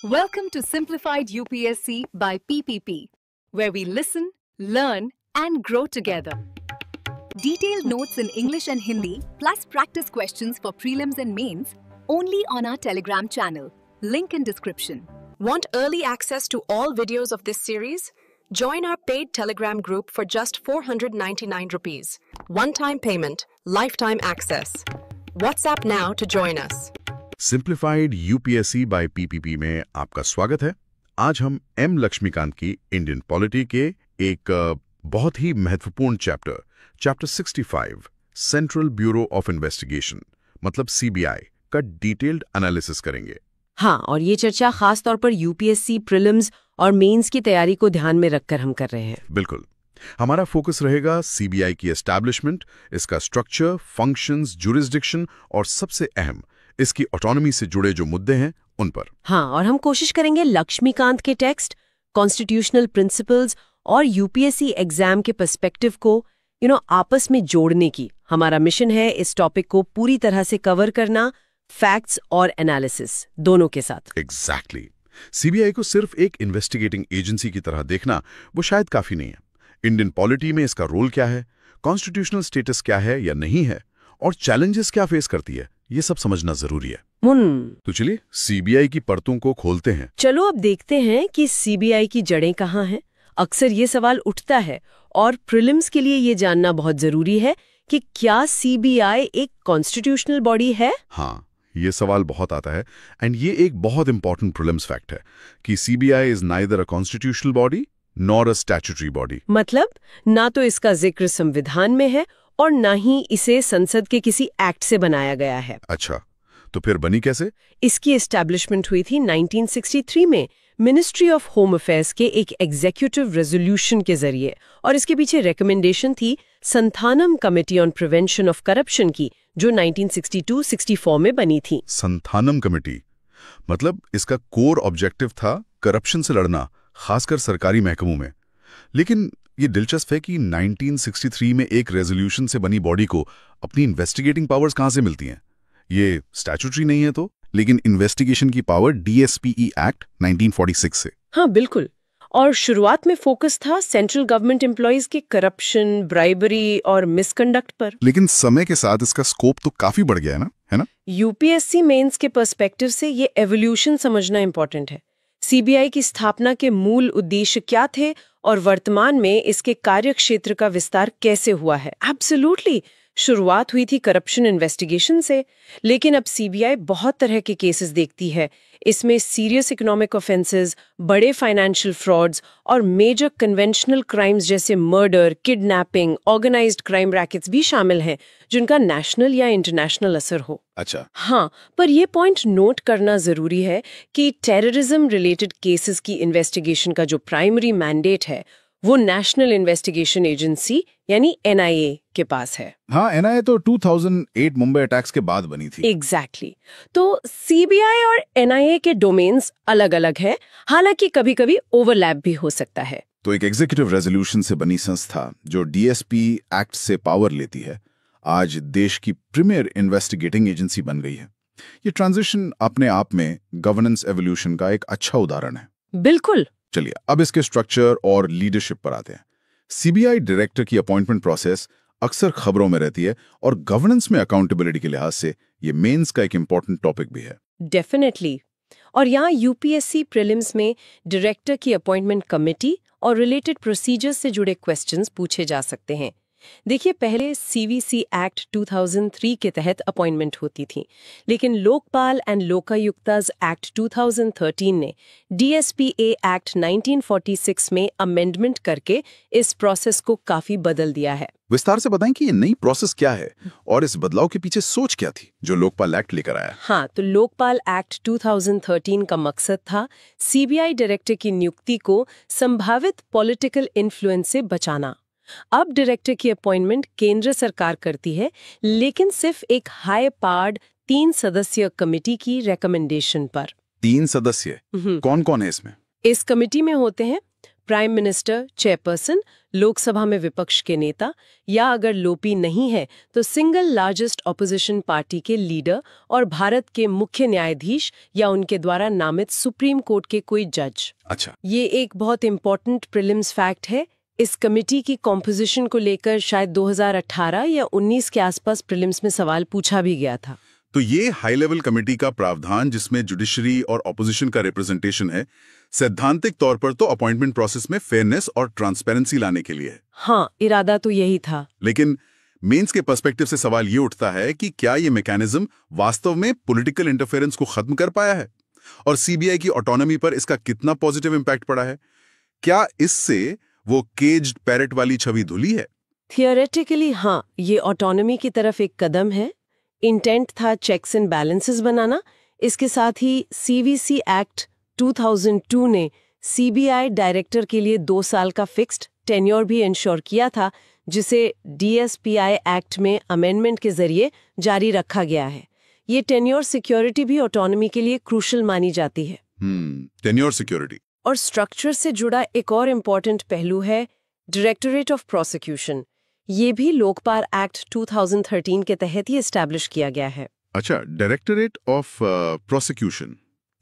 Welcome to Simplified UPSC by PPP, where we listen, learn, and grow together. Detailed notes in English and Hindi, plus practice questions for prelims and mains, only on our Telegram channel. Link in description. Want early access to all videos of this series? Join our paid Telegram group for just 499 rupees. One-time payment, lifetime access. WhatsApp now to join us. Simplified UPSC by PPP में आपका स्वागत है। आज हम M Laxmikant की Indian polity के एक बहुत ही महत्वपूर्ण chapter 65 central bureau of investigation मतलब सीबीआई का डिटेल्ड एनालिसिस करेंगे। हाँ, और ये चर्चा खास तौर पर यूपीएससी प्रीलिम्स और मेंस की तैयारी को ध्यान में रखकर हम कर रहे हैं। बिल्कुल, हमारा फोकस रहेगा सीबीआई की एस्टैब्लिशमेंट, इसका स्ट्रक्चर, फंक्शंस, जुरिस्डिक्शन और सबसे अहम इसकी ऑटोनॉमी से जुड़े जो मुद्दे हैं उन पर। हाँ, और हम कोशिश करेंगे लक्ष्मीकांत के टेक्स्ट, कॉन्स्टिट्यूशनल प्रिंसिपल्स और यूपीएससी एग्जाम के पर्सपेक्टिव को आपस में जोड़ने की। हमारा मिशन है इस टॉपिक को पूरी तरह से कवर करना, फैक्ट्स और एनालिसिस दोनों के साथ। एग्जैक्टली। सीबीआई को सिर्फ एक इन्वेस्टिगेटिंग एजेंसी की तरह देखना वो शायद काफी नहीं है। इंडियन पॉलिटी में इसका रोल क्या है, कॉन्स्टिट्यूशनल स्टेटस क्या है या नहीं है, और चैलेंजेस क्या फेस करती है, ये सब समझना जरूरी है। तो चलिए सीबीआई की परतों को खोलते हैं। चलो अब देखते हैं कि सीबीआई की जड़ें कहाँ हैं। अक्सर ये सवाल उठता है और प्रीलिम्स के लिए ये जानना बहुत जरूरी है कि क्या सीबीआई एक कॉन्स्टिट्यूशनल बॉडी है। हाँ, ये सवाल बहुत आता है एंड ये एक बहुत इंपॉर्टेंट प्रीलिम्स फैक्ट है कि CBI is neither a constitutional body nor a statutory body. मतलब ना तो इसका जिक्र संविधान में है और ना ही इसे संसद के किसी एक्ट से बनाया गया है। अच्छा, तो फिर बनी कैसे? इसकी एस्टैब्लिशमेंट हुई थी 1963 में मिनिस्ट्री ऑफ होम अफेयर्स के एक एग्जीक्यूटिव रेजोल्यूशन के जरिए, और इसके पीछे रिकमेंडेशन थी Santhanam committee on prevention of corruption की, जो 1962-64 में बनी थी। संथानम कमेटी मतलब इसका कोर ऑब्जेक्टिव था करप्शन से लड़ना, खासकर सरकारी महकमों में। लेकिन ये दिलचस्प है कि 1963 में एक रेजोल्यूशन से बनी बॉडी को अपनी इन्वेस्टिगेटिंग पावर्स कहां से मिलती हैं? ये स्टैट्यूटरी नहीं है तो, लेकिन इन्वेस्टिगेशन की पावर डीएसपीई एक्ट 1946 से। हाँ बिल्कुल, और शुरुआत में फोकस था सेंट्रल गवर्नमेंट एम्प्लॉइज के करप्शन, ब्राइबरी और मिसकंडक्ट पर। लेकिन समय के साथ इसका स्कोप तो काफी बढ़ गया है ना? यूपीएससी मेंस के पर्सपेक्टिव से ये एवोल्यूशन समझना इंपॉर्टेंट है। सीबीआई की स्थापना के मूल उद्देश्य क्या थे और वर्तमान में इसके कार्यक्षेत्र का विस्तार कैसे हुआ है। एब्सोल्युटली, शुरुआत हुई थी करप्शन इन्वेस्टिगेशन से, लेकिन अब सीबीआई बहुत तरह के केसेस देखती है। इसमें सीरियस इकोनॉमिक ऑफेंसेस, बड़े फाइनेंशियल फ्रॉड्स और मेजर कन्वेंशनल क्राइम्स जैसे murder, kidnapping, organised crime rackets भी शामिल हैं, जिनका नेशनल या इंटरनेशनल असर हो। अच्छा। हाँ, पर यह पॉइंट नोट करना जरूरी है कि टेररिज्म रिलेटेड केसेस की इन्वेस्टिगेशन का जो प्राइमरी मैंडेट है वो नेशनल इन्वेस्टिगेशन एजेंसी यानी एनआईए के पास है। हाँ, एनआईए तो 2008 मुंबई अटैक्स के बाद बनी थी। एग्जैक्टली। तो सीबीआई और एनआईए के डोमेन्स अलग अलग हैं, हालांकि कभी कभी ओवरलैप भी हो सकता है। तो एक एग्जीक्यूटिव रेजोल्यूशन से बनी संस्था जो डीएसपी एक्ट से पावर लेती है, आज देश की प्रीमियर इन्वेस्टिगेटिंग एजेंसी बन गई है। ये ट्रांजिशन अपने आप में गवर्नेंस एवोल्यूशन का एक अच्छा उदाहरण है। बिल्कुल। चलिए अब इसके स्ट्रक्चर और लीडरशिप पर आते हैं। सीबीआई डायरेक्टर की अपॉइंटमेंट प्रोसेस अक्सर खबरों में रहती है और गवर्नेंस में अकाउंटेबिलिटी के लिहाज से ये मेंस का एक इंपॉर्टेंट टॉपिक भी है। डेफिनेटली। और यहाँ यूपीएससी प्रीलिम्स में डायरेक्टर की अपॉइंटमेंट कमेटी और रिलेटेड प्रोसीजर्स से जुड़े क्वेश्चंस पूछे जा सकते हैं। देखिए, पहले सीवीसी एक्ट 2003 के तहत अपॉइंटमेंट होती थी, लेकिन लोकपाल एंड लोकायुक्ताज एक्ट 2013 ने डीएसपीए एक्ट 1946 में अमेंडमेंट करके इस प्रोसेस को काफी बदल दिया है। विस्तार से बताएं कि ये नई प्रोसेस क्या है और इस बदलाव के पीछे सोच क्या थी जो लोकपाल एक्ट लेकर आया। हाँ, तो लोकपाल एक्ट 2013 का मकसद था सीबीआई डायरेक्टर की नियुक्ति को संभावित पॉलिटिकल इन्फ्लुएंस से बचाना। अब डायरेक्टर की अपॉइंटमेंट केंद्र सरकार करती है, लेकिन सिर्फ एक हाई पावर्ड 3 सदस्यीय कमेटी की रिकमेंडेशन पर। 3 सदस्य? कौन कौन है इसमें? इस कमेटी में होते हैं प्राइम मिनिस्टर, चेयरपर्सन, लोकसभा में विपक्ष के नेता, या अगर लोपी नहीं है तो सिंगल लार्जेस्ट ऑपोजिशन पार्टी के लीडर और भारत के मुख्य न्यायाधीश या उनके द्वारा नामित सुप्रीम कोर्ट के कोई जज। अच्छा, ये एक बहुत इंपॉर्टेंट प्रीलिम्स फैक्ट है। इस कमिटी की कॉम्पोजिशन को लेकर शायद 2018 या 19 के आसपास प्रीलिम्स में सवाल पूछा भी गया था। तो ये हाई लेवल कमेटी का प्रावधान, जिसमें जुडिशरी और ऑपोजिशन का रिप्रेजेंटेशन है, सैद्धांतिक तौर पर तो अपॉइंटमेंट प्रोसेस में फेयरनेस और ट्रांसपेरेंसी लाने के लिए है। हाँ, इरादा तो यही था। लेकिन मेंस के पर्सपेक्टिव से सवाल ये उठता है कि क्या ये मैकेनिज्म वास्तव में पॉलिटिकल इंटरफेरेंस को खत्म कर पाया है, और सीबीआई की ऑटोनॉमी पर इसका कितना पॉजिटिव इंपैक्ट पड़ा है? क्या इससे वो केज्ड पैरेट वाली छवि धुली है? थियोरेटिकली हाँ, ये ऑटोनॉमी की तरफ एक कदम है। इंटेंट था चेक्स एंड बैलेंसेस बनाना। इसके साथ ही सीवीसी एक्ट 2002 ने सीबीआई डायरेक्टर के लिए 2 साल का फिक्स्ड टेन्योर भी इंश्योर किया था, जिसे डीएसपीआई एक्ट में अमेंडमेंट के जरिए जारी रखा गया है। ये टेन्योर सिक्योरिटी भी ऑटोनॉमी के लिए क्रूशल मानी जाती है। Tenure security. और स्ट्रक्चर से जुड़ा एक और इम्पॉर्टेंट पहलू है डायरेक्टोरेट ऑफ प्रोसिक्यूशन। ये भी लोकपाल एक्ट 2013 के तहत ही एस्टैब्लिश किया गया है। अच्छा, डायरेक्टोरेट ऑफ प्रोसिक्यूशन,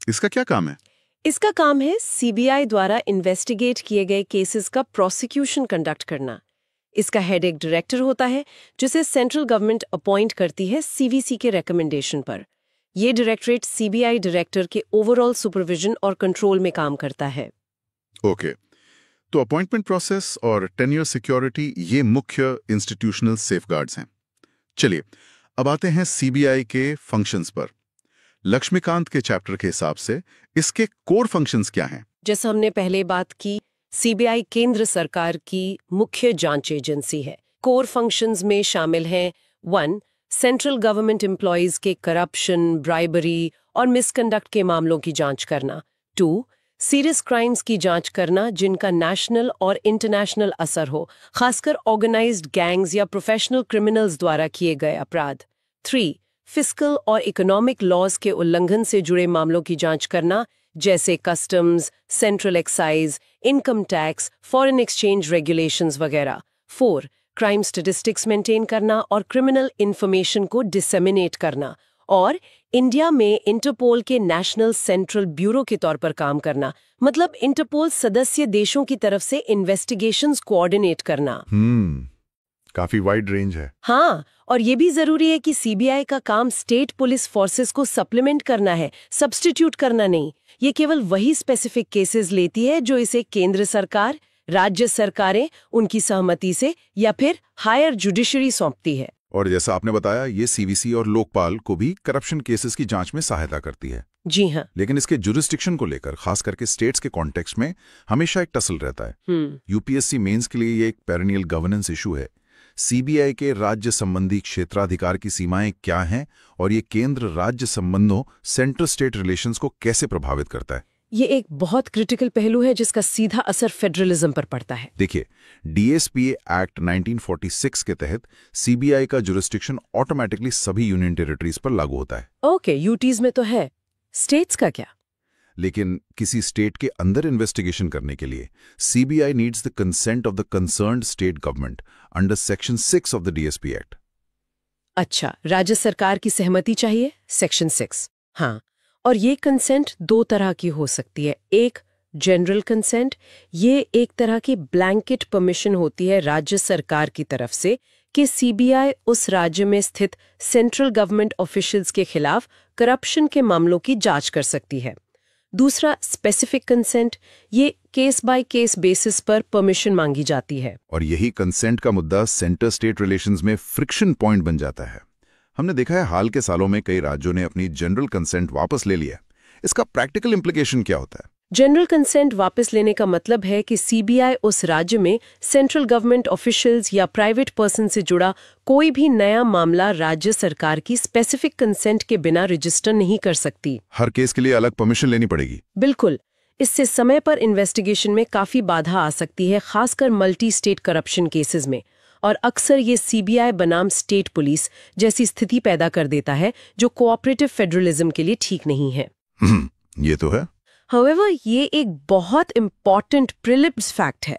इसका क्या काम है? इसका काम है सीबीआई द्वारा इन्वेस्टिगेट किए गए केसेस का प्रोसिक्यूशन कंडक्ट करना। इसका हेड एक डायरेक्टर होता है, जिसे सेंट्रल गवर्नमेंट अपॉइंट करती है सीवीसी के रिकमेंडेशन पर। ये डायरेक्टरेट सीबीआई डायरेक्टर के ओवरऑल सुपरविजन और कंट्रोल में काम करता है। ओके, तो अपॉइंटमेंट प्रोसेस और टेन्योर सिक्योरिटी ये मुख्य इंस्टीट्यूशनल सेफगार्ड्स हैं। चलिए अब आते हैं सीबीआई के फंक्शंस पर। लक्ष्मीकांत के चैप्टर के हिसाब से इसके कोर फंक्शंस क्या हैं? जैसा हमने पहले बात की, सीबीआई केंद्र सरकार की मुख्य जांच एजेंसी है। कोर फंक्शंस में शामिल हैं 1. सेंट्रल गवर्नमेंट एम्प्लॉयज के करप्शन, ब्राइबरी और मिसकंडक्ट के मामलों की जांच करना। 2. सीरियस क्राइम्स की जांच करना जिनका नेशनल और इंटरनेशनल असर हो, खासकर ऑर्गेनाइज्ड गैंग्स या प्रोफेशनल क्रिमिनल्स द्वारा किए गए अपराध। 3. फिस्कल और इकोनॉमिक लॉज के उल्लंघन से जुड़े मामलों की जांच करना, जैसे customs, central excise, income tax, foreign exchange regulations वगैरह। 4. क्राइम स्टैटिस्टिक्स मेंटेन करना और क्रिमिनल इंफॉर्मेशन को डिसेमिनेट करना। और इंडिया में इंटरपोल के नेशनल सेंट्रल ब्यूरो के तौर पर काम करना, मतलब इंटरपोल सदस्य देशों की तरफ से इन्वेस्टिगेशंस कोऑर्डिनेट करना। काफी वाइड रेंज है। हाँ, और ये भी जरूरी है कि सीबीआई का काम स्टेट पुलिस फोर्सेस को सप्लीमेंट करना है, सब्स्टिट्यूट करना नहीं। ये केवल वही स्पेसिफिक केसेस लेती है जो इसे केंद्र सरकार, राज्य सरकारें उनकी सहमति से या फिर हायर जुडिशरी सौंपती है। और जैसा आपने बताया, ये सीवीसी और लोकपाल को भी करप्शन केसेस की जांच में सहायता करती है। जी हाँ। लेकिन इसके जुरिस्डिक्शन को लेकर, खास करके स्टेट्स के कॉन्टेक्स्ट में, हमेशा एक टसल रहता है। यूपीएससी मेंस के लिए ये एक पेरेनियल गवर्नेंस इशू है। सीबीआई के राज्य संबंधी क्षेत्राधिकार की सीमाएं क्या हैं और ये केंद्र राज्य संबंधों, सेंट्रल स्टेट रिलेशंस को कैसे प्रभावित करता है? ये एक बहुत क्रिटिकल पहलू है जिसका सीधा असर फेडरलिज्म पर पड़ता है। देखिए, डीएसपीए एक्ट 1946 के तहत सीबीआई का जुरिस्डिक्शन ऑटोमेटिकली सभी यूनियन टेरिटरीज पर लागू होता है। ओके, यूटीज में तो है, स्टेट्स का क्या? लेकिन किसी स्टेट के अंदर इन्वेस्टिगेशन करने के लिए CBI needs the consent of the concerned state government under section 6 of the DSP act. अच्छा, राज्य सरकार की सहमति चाहिए, सेक्शन 6। हाँ, और ये कंसेंट 2 तरह की हो सकती है। एक, जनरल कंसेंट, ये एक तरह की ब्लैंकेट परमिशन होती है राज्य सरकार की तरफ से कि सीबीआई उस राज्य में स्थित सेंट्रल गवर्नमेंट ऑफिशियल्स के खिलाफ करप्शन के मामलों की जांच कर सकती है। दूसरा, स्पेसिफिक कंसेंट, ये केस बाय केस बेसिस पर परमिशन मांगी जाती है। और यही कंसेंट का मुद्दा सेंटर स्टेट रिलेशंस में फ्रिक्शन पॉइंट बन जाता है। हमने देखा है हाल के सालों में कई राज्यों ने अपनी जनरल कंसेंट वापस ले लिया। इसका प्रैक्टिकल इंप्लीकेशन क्या होता है? जनरल कंसेंट वापस लेने का मतलब है कि सीबीआई उस राज्य में सेंट्रल गवर्नमेंट ऑफिशियल्स या प्राइवेट पर्सन से जुड़ा कोई भी नया मामला राज्य सरकार की स्पेसिफिक कंसेंट के बिना रजिस्टर नहीं कर सकती। हर केस के लिए अलग परमिशन लेनी पड़ेगी। बिल्कुल। इससे समय पर इन्वेस्टिगेशन में काफी बाधा आ सकती है, खासकर मल्टी स्टेट करप्शन केसेस में। और अक्सर ये सीबीआई बनाम स्टेट पुलिस जैसी स्थिति पैदा कर देता है, जो कोऑपरेटिव फेडरलिज्म के लिए ठीक नहीं है। ये तो है। However, ये एक बहुत इम्पॉर्टेंट प्रिलिम्स फैक्ट है।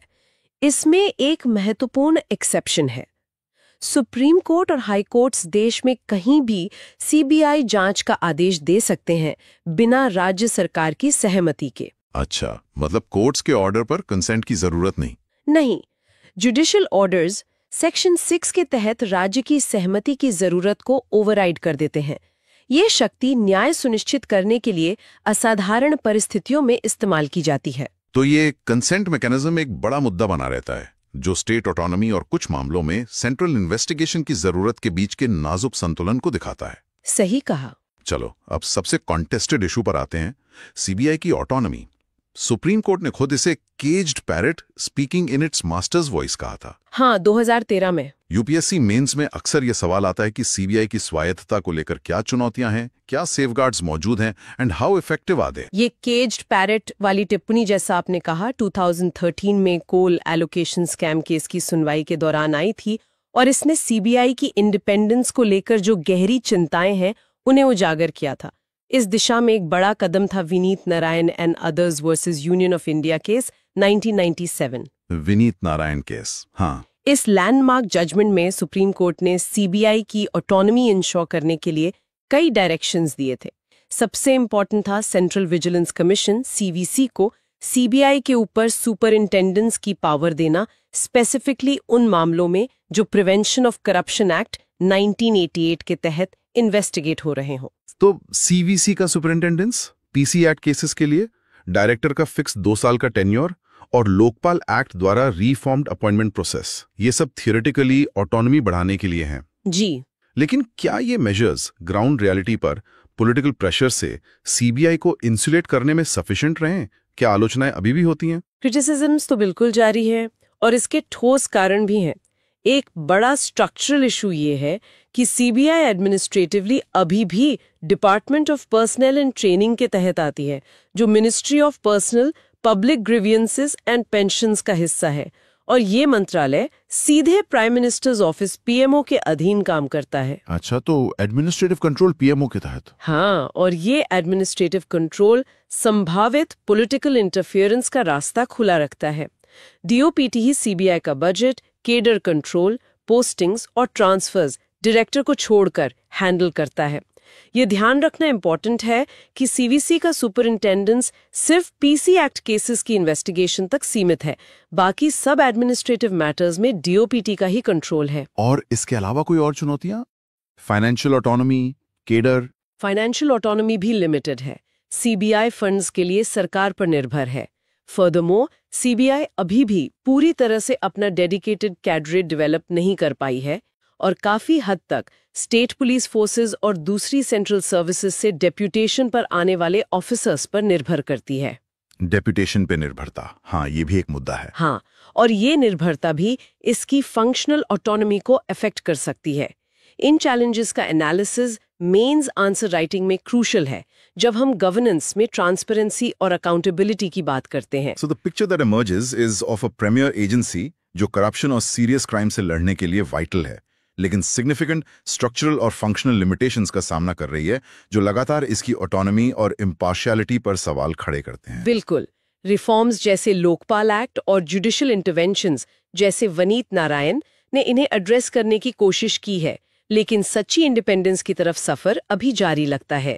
इसमें एक महत्वपूर्ण एक्सेप्शन है। सुप्रीम कोर्ट और हाई कोर्ट्स देश में कहीं भी सीबीआई जांच का आदेश दे सकते हैं बिना राज्य सरकार की सहमति के। अच्छा, मतलब कोर्ट्स के ऑर्डर पर कंसेंट की जरूरत नहीं? नहीं, जुडिशियल ऑर्डर्स सेक्शन 6 के तहत राज्य की सहमति की जरूरत को ओवरराइड कर देते हैं। ये शक्ति न्याय सुनिश्चित करने के लिए असाधारण परिस्थितियों में इस्तेमाल की जाती है। तो ये कंसेंट मैकेनिज्म एक बड़ा मुद्दा बना रहता है, जो स्टेट ऑटोनॉमी और कुछ मामलों में सेंट्रल इन्वेस्टिगेशन की जरूरत के बीच के नाजुक संतुलन को दिखाता है। सही कहा। चलो अब सबसे कॉन्टेस्टेड इशू पर आते हैं, सीबीआई की ऑटोनॉमी। सुप्रीम कोर्ट ने खुद इसे caged parrot speaking in its masters voice कहा था। हाँ, 2013 में। यूपीएससी मेंस में अक्सर यह सवाल आता है कि सीबीआई की स्वायत्तता को लेकर क्या चुनौतियां हैं, क्या सेफगार्ड्स मौजूद हैं and how effective are they. ये केज्ड पैरट वाली टिप्पणी, जैसा आपने कहा, 2013 में कोल एलोकेशन स्कैम केस की सुनवाई के दौरान आई थी और इसने सीबीआई की इंडिपेंडेंस को लेकर जो गहरी चिंताएं हैं उन्हें उजागर किया था। इस दिशा में एक बड़ा कदम था Vineet Narayan and others versus union of India case 1997। Vineet Narayan case, हाँ। इस लैंडमार्क जजमेंट में सुप्रीम कोर्ट ने सीबीआई की ऑटोनॉमी इंश्योर करने के लिए कई डायरेक्शंस दिए थे। सबसे इंपॉर्टेंट था सेंट्रल विजिलेंस कमीशन सीवीसी को सीबीआई के ऊपर सुपरिंटेंडेंस की पावर देना, स्पेसिफिकली उन मामलों में जो प्रिवेंशन ऑफ करप्शन एक्ट 1988 के तहत इन्वेस्टिगेट हो रहे हों। तो सीवीसी का सुपरिंटेंडेंस पीसी एक्ट केसेस के लिए, डायरेक्टर का फिक्स 2 साल का टेन्योर और लोकपाल एक्ट द्वारा रीफॉर्म्ड अपॉइंटमेंट प्रोसेस, ये सब थियोरेटिकली ऑटोनॉमी बढ़ाने के लिए हैं। जी, लेकिन क्या ये मेजर्स ग्राउंड रियलिटी पर पॉलिटिकल प्रेशर से सीबीआई को इंसुलेट करने में सफिशिएंट रहे? क्या आलोचनाएं अभी भी होती हैं? क्रिटिसिज्म्स तो बिल्कुल जारी है और इसके ठोस कारण भी हैं। एक बड़ा स्ट्रक्चरल इशू ये है कि सीबीआई एडमिनिस्ट्रेटिवली अभी भी department of personnel and training के तहत आती है, जो ministry of personal, public grievances and pensions का हिस्सा है, और ये मंत्रालय सीधे प्राइम मिनिस्टर्स ऑफिस पीएमओ के अधीन काम करता है। अच्छा, तो एडमिनिस्ट्रेटिव कंट्रोल पीएमओ के तहत? हाँ, और ये एडमिनिस्ट्रेटिव कंट्रोल संभावित पॉलिटिकल इंटरफेरेंस का रास्ता खुला रखता है। डीओपीटी ही सीबीआई का बजट, केडर कंट्रोल, पोस्टिंग्स और ट्रांसफर्स डायरेक्टर को छोड़कर हैंडल करता है। ये ध्यान रखना इम्पोर्टेंट है कि सीवीसी का सुपरिंटेंडेंस सिर्फ पीसी एक्ट केसेस की इन्वेस्टिगेशन तक सीमित है, बाकी सब एडमिनिस्ट्रेटिव मैटर्स में डीओपीटी का ही कंट्रोल है। और इसके अलावा कोई और चुनौतियां? Financial autonomy, cadre? Financial autonomy भी लिमिटेड है। सीबीआई फंड्स के लिए सरकार पर निर्भर है। फर्दरमोर, सीबीआई अभी भी पूरी तरह से अपना डेडिकेटेड कैडरे डेवलप नहीं कर पाई है और काफी हद तक स्टेट पुलिस फोर्सेस और दूसरी सेंट्रल सर्विसेज से डेप्यूटेशन पर आने वाले ऑफिसर्स पर निर्भर करती है। डेप्यूटेशन पे निर्भरता, हाँ, ये भी एक मुद्दा है। हाँ, और ये निर्भरता भी इसकी फंक्शनल ऑटोनॉमी को अफेक्ट कर सकती है। इन चैलेंजेस का एनालिसिस मेंस आंसर राइटिंग में क्रूशल है जब हम गवर्नेंस में ट्रांसपेरेंसी और अकाउंटेबिलिटी की बात करते हैं। So the picture that emerges is of a premier agency जो करप्शन और सीरियस क्राइम से लड़ने के लिए वाइटल है, लेकिन सिग्निफिकेंट स्ट्रक्चरल और फंक्शनल लिमिटेशंस का सामना कर रही है, जो लगातार इसकी ऑटोनॉमी और इम्पार्शियलिटी पर सवाल खड़े करते हैं। बिल्कुल, रिफॉर्म्स जैसे लोकपाल एक्ट और जुडिशियल इंटरवेंशंस जैसे वनीत नारायण ने इन्हें एड्रेस करने की कोशिश की है, लेकिन सच्ची इंडिपेंडेंस की तरफ सफर अभी जारी लगता है।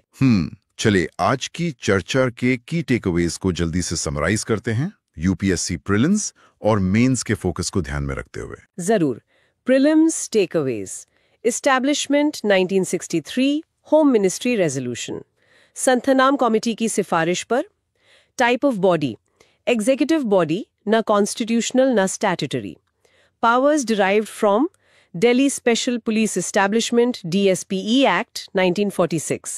चलिए आज की चर्चा के की टेकअवेज को जल्दी से समराइज करते हैं, यूपीएससी प्रीलिम्स और मेंस के फोकस को ध्यान में रखते हुए। जरूर। Prelims takeaways. Establishment 1963 home ministry resolution. Santhanam committee की सिफारिश पर। Type of body, executive body, न कॉन्स्टिट्यूशनल न statutory. Powers derived from Delhi Special Police Establishment DSPE Act 1946।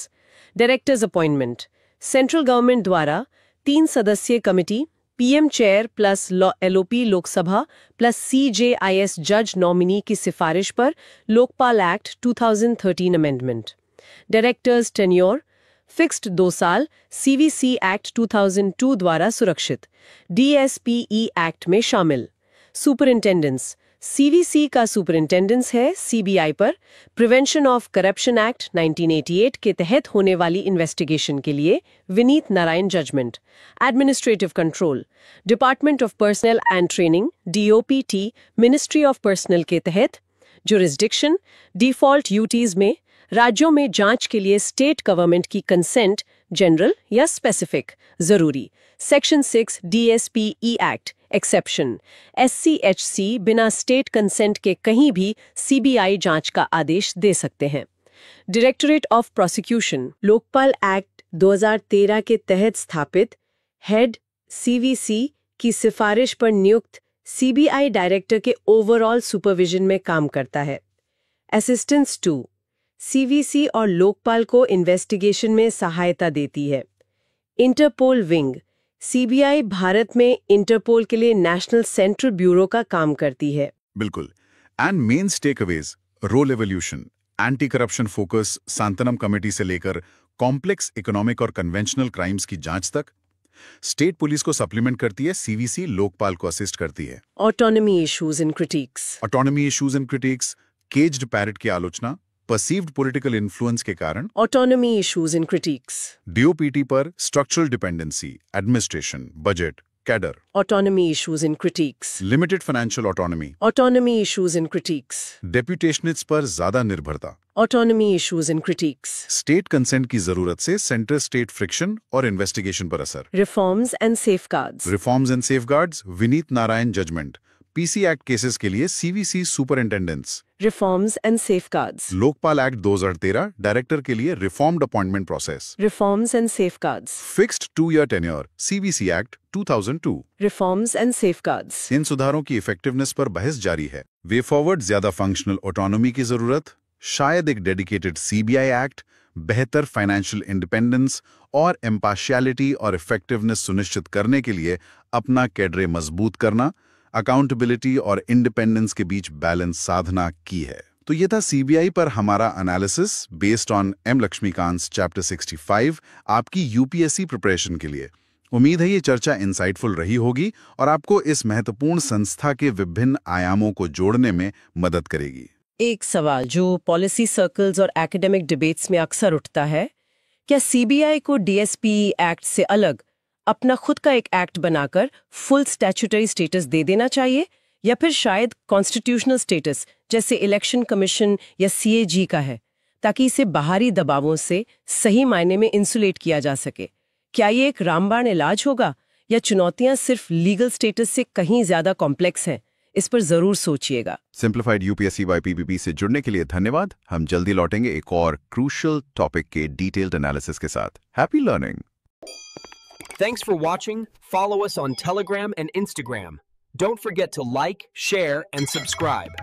Directors appointment. Central government द्वारा 3 सदस्यीय कमेटी, PM chair plus LOP Lok Sabha plus CJI's जज nominee की सिफारिश पर Lokpal act 2013 amendment. Directors tenure fixed 2 साल, सीवीसी एक्ट 2002 द्वारा सुरक्षित, डीएसपीई एक्ट में शामिल। सुपरिंटेंडेंस सीवीसी का सुपरिंटेंडेंस है सीबीआई पर प्रिवेंशन ऑफ करप्शन एक्ट 1988 के तहत होने वाली इन्वेस्टिगेशन के लिए Vineet Narayan judgment, administrative control, department of personnel and training DoPT, ministry of personnel के तहत जुरिस्डिक्शन, डिफॉल्ट ड्यूटीज में राज्यों में जांच के लिए स्टेट गवर्नमेंट की कंसेंट जनरल या स्पेसिफिक जरूरी, section 6 DSPE act exception, SCHC बिना स्टेट कंसेंट के कहीं भी सीबीआई जांच का आदेश दे सकते हैं। Directorate of prosecution Lokpal act 2013 के तहत स्थापित हेड सीवीसी की सिफारिश पर नियुक्त सीबीआई डायरेक्टर के ओवरऑल सुपरविजन में काम करता है। असिस्टेंस 2 सीवीसी और लोकपाल को इन्वेस्टिगेशन में सहायता देती है। इंटरपोल विंग सीबीआई भारत में इंटरपोल के लिए नेशनल सेंट्रल ब्यूरो का काम करती है। बिल्कुल। And main takeaways, role evolution, anti corruption focus Santhanam committee से लेकर कॉम्प्लेक्स इकोनॉमिक और कन्वेंशनल क्राइम्स की जांच तक। स्टेट पुलिस को सप्लीमेंट करती है सीवीसी, लोकपाल को असिस्ट करती है। Autonomy issues and critics autonomy issues and critics, caged parrot की आलोचना, परसीव्ड पॉलिटिकल इन्फ्लुएंस के कारण। Autonomy issues and critics DoPT पर structural dependency, administration, budget, cadre. Autonomy issues and critics limited financial autonomy. Autonomy issues and critics deputationists पर ज्यादा निर्भरता। Autonomy issues and critics state consent की जरूरत से centre state friction और investigation पर असर। Reforms and safeguards reforms and safeguards, Vineet Narayan judgment, PC act cases के लिए CVC superintendents. Reforms and safeguards Lokpal act 2013 director के लिए reformed appointment process. Reforms and safeguards fixed 2-year tenure, CVC act 2002। Reforms and safeguards इन सुधारों की effectiveness पर बहस जारी है। वे फॉरवर्ड ज्यादा फंक्शनल ऑटोनॉमी की जरूरत, शायद एक डेडिकेटेड सीबीआई एक्ट, बेहतर फाइनेंशियल इंडिपेंडेंस और इम्पार्शियलिटी और इफेक्टिवनेस सुनिश्चित करने के लिए अपना कैडरे मजबूत करना, अकाउंटेबिलिटी और इंडिपेंडेंस के बीच बैलेंस साधना की है। तो ये था सीबीआई पर हमारा analysis based on M Laxmikanth chapter 65 आपकी यूपीएससी प्रिपरेशन के लिए। उम्मीद है ये चर्चा इंसाइटफुल रही होगी और आपको इस महत्वपूर्ण संस्था के विभिन्न आयामों को जोड़ने में मदद करेगी। एक सवाल जो पॉलिसी सर्कल्स और एकेडमिक डिबेट्स में अक्सर उठता है, क्या सीबीआई को डीएसपी एक्ट से अलग अपना खुद का एक एक्ट बनाकर फुल स्टैट्यूटरी स्टेटस दे देना चाहिए, या फिर शायद कॉन्स्टिट्यूशनल स्टेटस जैसे इलेक्शन कमीशन या सीएजी का है, ताकि इसे बाहरी दबावों से सही मायने में इंसुलेट किया जा सके? क्या ये एक रामबाण इलाज होगा या चुनौतियां सिर्फ लीगल स्टेटस से कहीं ज्यादा कॉम्प्लेक्स हैं? इस पर जरूर सोचिएगा। सिंप्लीफाइड यूपीएससी बाय पीपीपी से जुड़ने के लिए धन्यवाद। हम जल्दी लौटेंगे एक और क्रूशियल टॉपिक के डिटेल्ड एनालिसिस के साथ। Happy learning. Thanks for watching. Follow us on Telegram and Instagram. Don't forget to like, share, and subscribe.